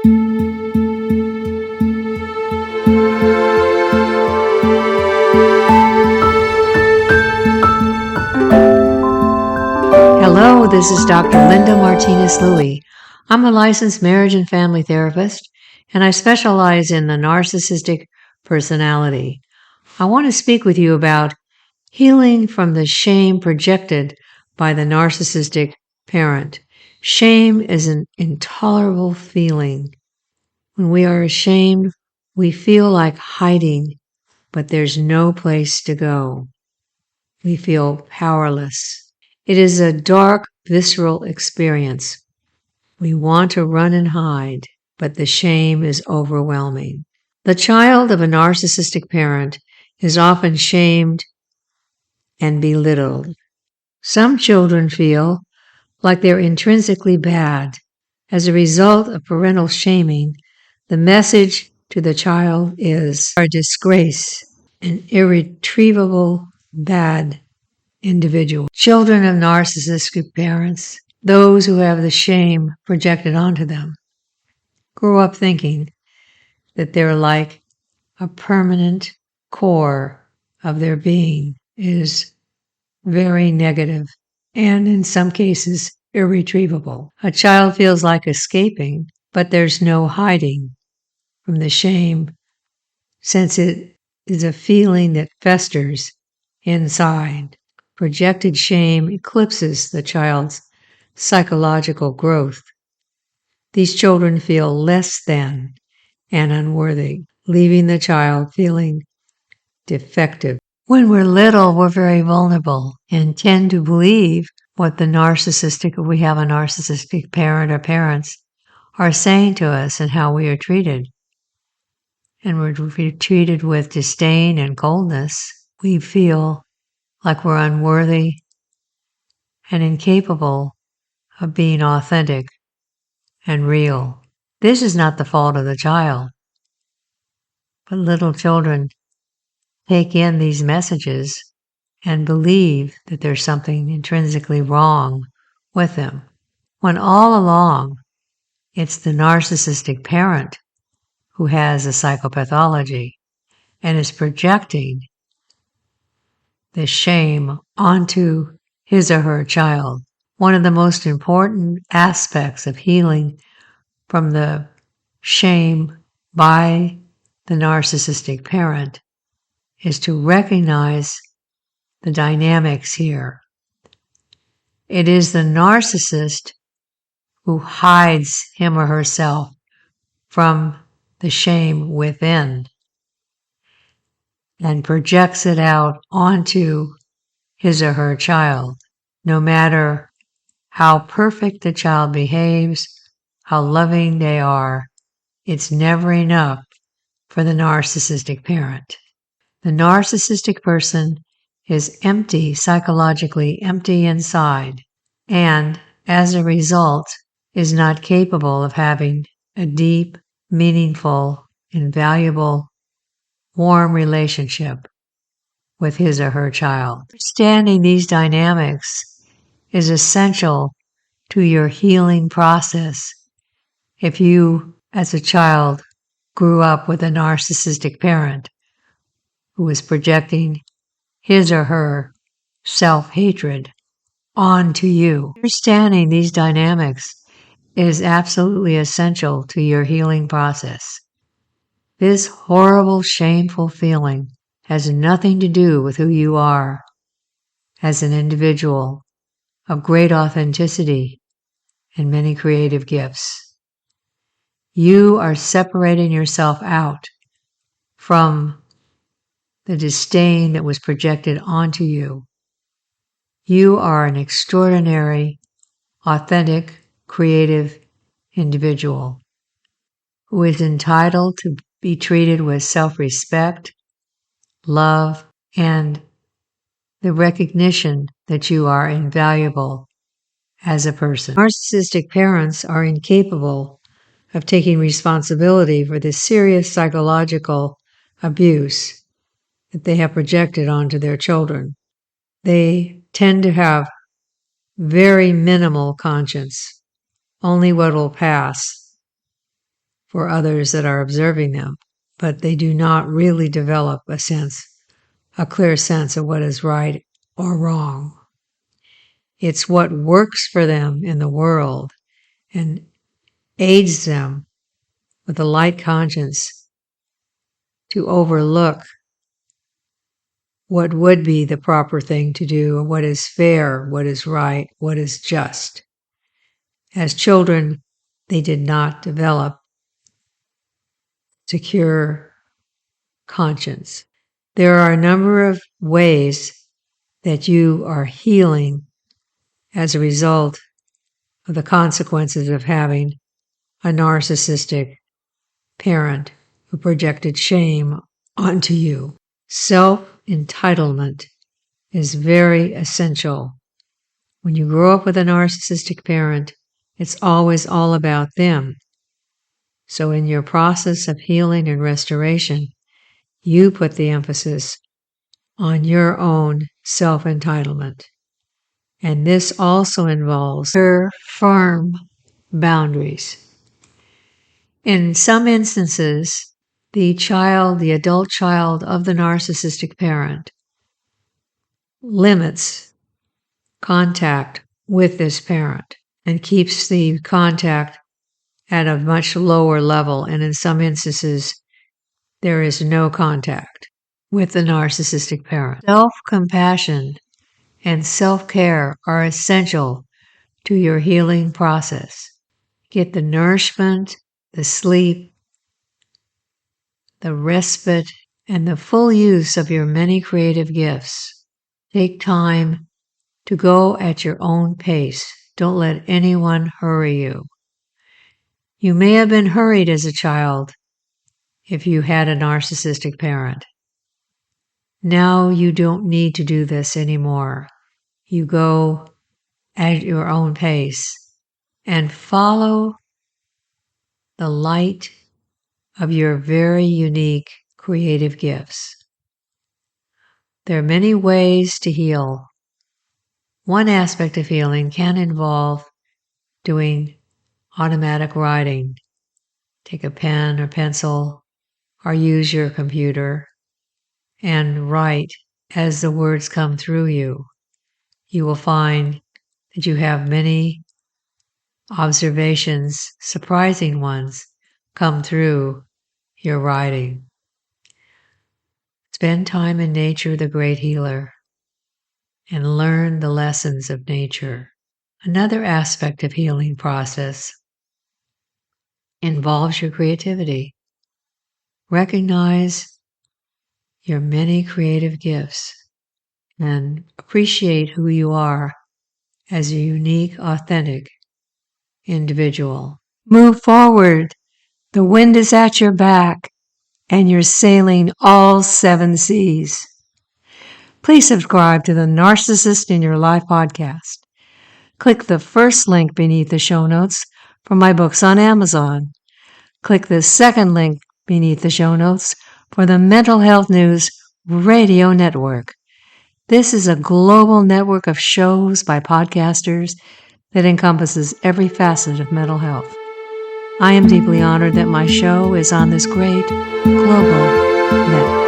Hello, this is Dr. Linda Martinez-Louie. I'm a licensed marriage and family therapist, and I specialize in the narcissistic personality. I want to speak with you about healing from the shame projected by the narcissistic parent. Shame is an intolerable feeling. When we are ashamed, we feel like hiding, but there's no place to go. We feel powerless. It is a dark, visceral experience. We want to run and hide, but the shame is overwhelming. The child of a narcissistic parent is often shamed and belittled. Some children feel like they're intrinsically bad. As a result of parental shaming, the message to the child is a disgrace, an irretrievable bad individual. Children of narcissistic parents, those who have the shame projected onto them, grow up thinking that they're like a permanent core of their being is very negative and in some cases irretrievable. A child feels like escaping, but there's no hiding from the shame since it is a feeling that festers inside. Projected shame eclipses the child's psychological growth. These children feel less than and unworthy, leaving the child feeling defective. When we're little, we're very vulnerable and tend to believe what the narcissistic, if we have a narcissistic parent or parents, are saying to us and how we are treated. And we're treated with disdain and coldness. We feel like we're unworthy and incapable of being authentic and real. This is not the fault of the child, but little children take in these messages and believe that there's something intrinsically wrong with them, when all along it's the narcissistic parent who has a psychopathology and is projecting the shame onto his or her child. One of the most important aspects of healing from the shame by the narcissistic parent is to recognize the dynamics here. It is the narcissist who hides him or herself from the shame within and projects it out onto his or her child. No matter how perfect the child behaves, how loving they are, it's never enough for the narcissistic parent. The narcissistic person is empty, psychologically empty inside, and as a result is not capable of having a deep, meaningful, invaluable, warm relationship with his or her child. Understanding these dynamics is essential to your healing process. If you, as a child, grew up with a narcissistic parent who was projecting his or her self-hatred onto you, understanding these dynamics is absolutely essential to your healing process. This horrible, shameful feeling has nothing to do with who you are as an individual of great authenticity and many creative gifts. You are separating yourself out from the disdain that was projected onto you. You are an extraordinary, authentic, creative individual who is entitled to be treated with self-respect, love, and the recognition that you are invaluable as a person. Narcissistic parents are incapable of taking responsibility for the serious psychological abuse that they have projected onto their children. They tend to have very minimal conscience, only what will pass. for others that are observing them, but they do not really develop a clear sense of what is right or wrong. It's what works for them in the world and aids them with a light conscience to overlook what would be the proper thing to do, what is fair, what is right, what is just. As children, they did not develop secure conscience. There are a number of ways that you are healing as a result of the consequences of having a narcissistic parent who projected shame onto you. Self-entitlement is very essential. When you grow up with a narcissistic parent, it's always all about them. So in your process of healing and restoration, you put the emphasis on your own self-entitlement. And this also involves your firm boundaries. In some instances, the adult child of the narcissistic parent limits contact with this parent and keeps the contact at a much lower level. And in some instances, there is no contact with the narcissistic parent. Self-compassion and self-care are essential to your healing process. Get the nourishment, the sleep, the respite, and the full use of your many creative gifts. Take time to go at your own pace. Don't let anyone hurry you. You may have been hurried as a child if you had a narcissistic parent. Now you don't need to do this anymore. You go at your own pace and follow the light of your very unique creative gifts. There are many ways to heal. One aspect of healing can involve doing automatic writing. Take a pen or pencil or use your computer and write as the words come through you. You will find that you have many observations, surprising ones, come through your writing. Spend time in nature, the great healer, and learn the lessons of nature. Another aspect of healing process involves your creativity. Recognize your many creative gifts and appreciate who you are as a unique, authentic individual. Move forward. The wind is at your back and you're sailing all 7 seas. Please subscribe to the Narcissist in Your Life podcast. Click the first link beneath the show notes for my books on Amazon. Click the second link beneath the show notes for the Mental Health News Radio Network. This is a global network of shows by podcasters that encompasses every facet of mental health. I am deeply honored that my show is on this great global network.